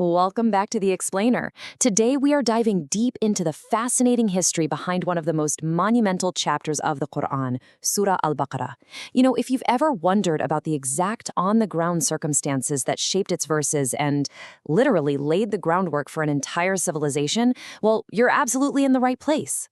Welcome back to The Explainer. Today we are diving deep into the fascinating history behind one of the most monumental chapters of the Qur'an, Surah Al-Baqarah. If you've ever wondered about the exact on-the-ground circumstances that shaped its verses and literally laid the groundwork for an entire civilization, well, you're absolutely in the right place.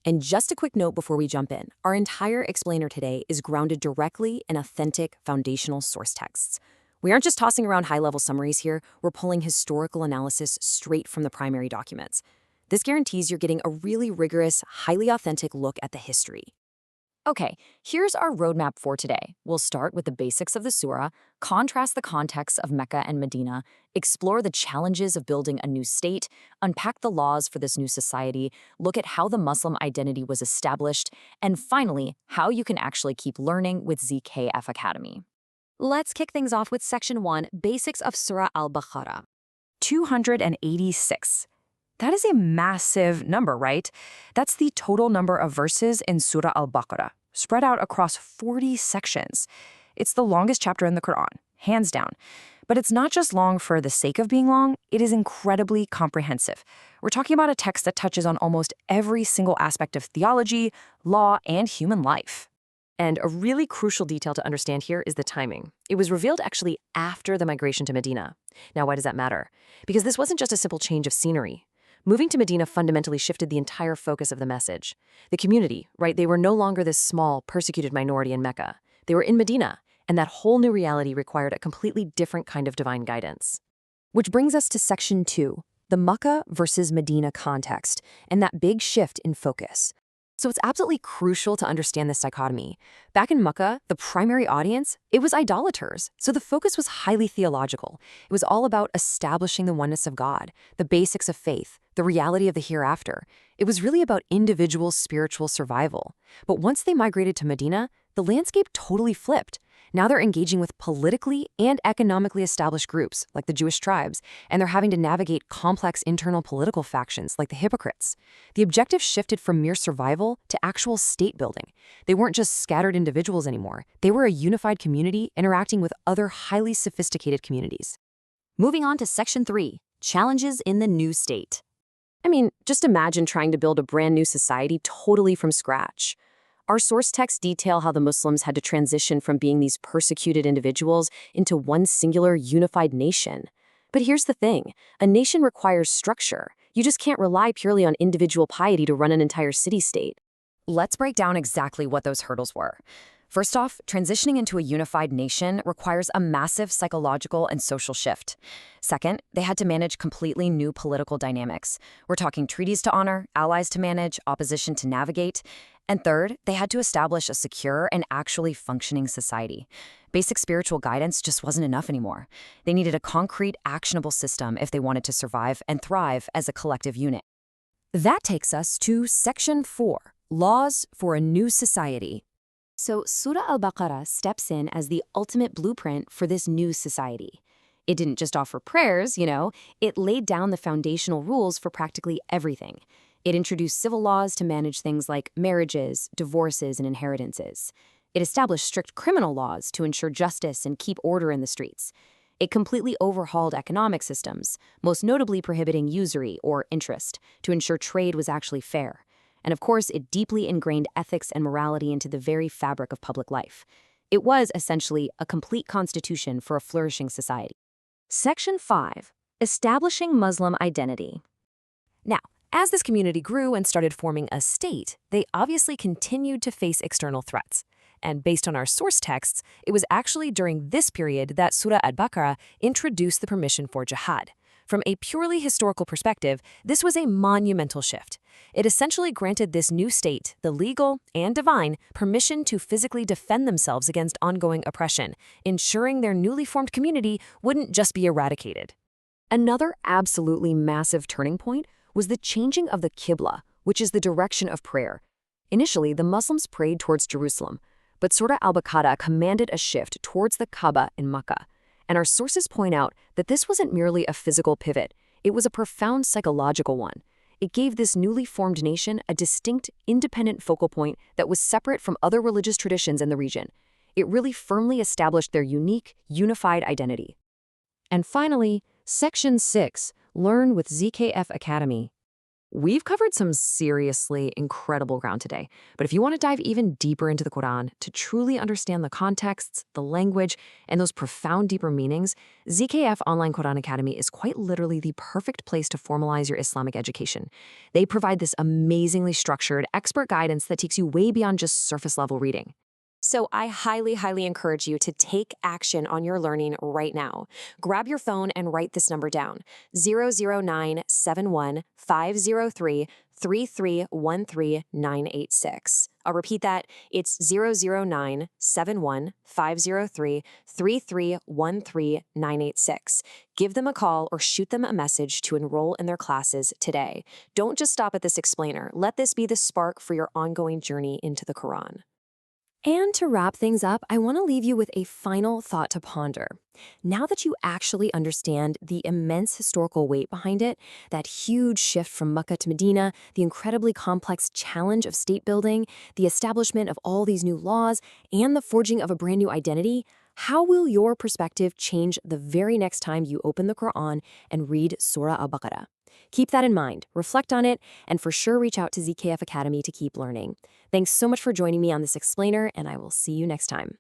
And just a quick note before we jump in, our entire explainer today is grounded directly in authentic foundational source texts. We aren't just tossing around high-level summaries here, we're pulling historical analysis straight from the primary documents. This guarantees you're getting a really rigorous, highly authentic look at the history. Okay, here's our roadmap for today. We'll start with the basics of the surah, contrast the contexts of Mecca and Medina, explore the challenges of building a new state, unpack the laws for this new society, look at how the Muslim identity was established, and finally, how you can actually keep learning with ZKF Academy. Let's kick things off with Section 1, Basics of Surah Al-Baqarah. 286. That is a massive number, right? That's the total number of verses in Surah Al-Baqarah, spread out across 40 sections. It's the longest chapter in the Qur'an, hands down. But it's not just long for the sake of being long, it is incredibly comprehensive. We're talking about a text that touches on almost every single aspect of theology, law, and human life. And a really crucial detail to understand here is the timing. It was revealed actually after the migration to Medina. Now, why does that matter? Because this wasn't just a simple change of scenery. Moving to Medina fundamentally shifted the entire focus of the message. The community, right, they were no longer this small, persecuted minority in Mecca. They were in Medina, and that whole new reality required a completely different kind of divine guidance. Which brings us to Section 2, the Mecca versus Medina context, and that big shift in focus. So it's absolutely crucial to understand this dichotomy. Back in Mecca, the primary audience, it was idolaters. So the focus was highly theological. It was all about establishing the oneness of God, the basics of faith, the reality of the hereafter. It was really about individual spiritual survival. But once they migrated to Medina, the landscape totally flipped. Now they're engaging with politically and economically established groups, like the Jewish tribes, and they're having to navigate complex internal political factions, like the hypocrites. The objective shifted from mere survival to actual state building. They weren't just scattered individuals anymore. They were a unified community interacting with other highly sophisticated communities. Moving on to Section 3, Challenges in the New State. Just imagine trying to build a brand new society totally from scratch. Our source texts detail how the Muslims had to transition from being these persecuted individuals into one singular unified nation. But here's the thing, a nation requires structure. You just can't rely purely on individual piety to run an entire city-state. Let's break down exactly what those hurdles were. First off, transitioning into a unified nation requires a massive psychological and social shift. Second, they had to manage completely new political dynamics. We're talking treaties to honor, allies to manage, opposition to navigate. And third, they had to establish a secure and actually functioning society. Basic spiritual guidance just wasn't enough anymore. They needed a concrete, actionable system if they wanted to survive and thrive as a collective unit. That takes us to Section 4, Laws for a New Society. So Surah Al-Baqarah steps in as the ultimate blueprint for this new society. It didn't just offer prayers, it laid down the foundational rules for practically everything. It introduced civil laws to manage things like marriages, divorces, and inheritances. It established strict criminal laws to ensure justice and keep order in the streets. It completely overhauled economic systems, most notably prohibiting usury or interest to ensure trade was actually fair. And of course, it deeply ingrained ethics and morality into the very fabric of public life. It was essentially a complete constitution for a flourishing society. Section 5, Establishing Muslim Identity. Now, as this community grew and started forming a state, they obviously continued to face external threats. And based on our source texts, it was actually during this period that Surah Al-Baqarah introduced the permission for jihad. From a purely historical perspective, this was a monumental shift. It essentially granted this new state, the legal and divine, permission to physically defend themselves against ongoing oppression, ensuring their newly formed community wouldn't just be eradicated. Another absolutely massive turning point was the changing of the Qibla, which is the direction of prayer. Initially, the Muslims prayed towards Jerusalem, but Surah Al-Baqarah commanded a shift towards the Kaaba in Mecca. And our sources point out that this wasn't merely a physical pivot, it was a profound psychological one. It gave this newly formed nation a distinct, independent focal point that was separate from other religious traditions in the region. It really firmly established their unique, unified identity. And finally, Section 6. Learn with ZKF Academy. We've covered some seriously incredible ground today, but if you want to dive even deeper into the Quran to truly understand the contexts, the language, and those profound deeper meanings, ZKF Online Quran Academy is quite literally the perfect place to formalize your Islamic education. They provide this amazingly structured, expert guidance that takes you way beyond just surface-level reading. So I highly, highly encourage you to take action on your learning right now. Grab your phone and write this number down: 00971-503-3313986. I'll repeat that. It's 00971-503-3313986. Give them a call or shoot them a message to enroll in their classes today. Don't just stop at this explainer. Let this be the spark for your ongoing journey into the Quran. And to wrap things up, I want to leave you with a final thought to ponder. Now that you actually understand the immense historical weight behind it, that huge shift from Mecca to Medina, the incredibly complex challenge of state building, the establishment of all these new laws, and the forging of a brand new identity, how will your perspective change the very next time you open the Qur'an and read Surah Al-Baqarah? Keep that in mind, reflect on it, and for sure reach out to ZKF Academy to keep learning. Thanks so much for joining me on this explainer, and I will see you next time.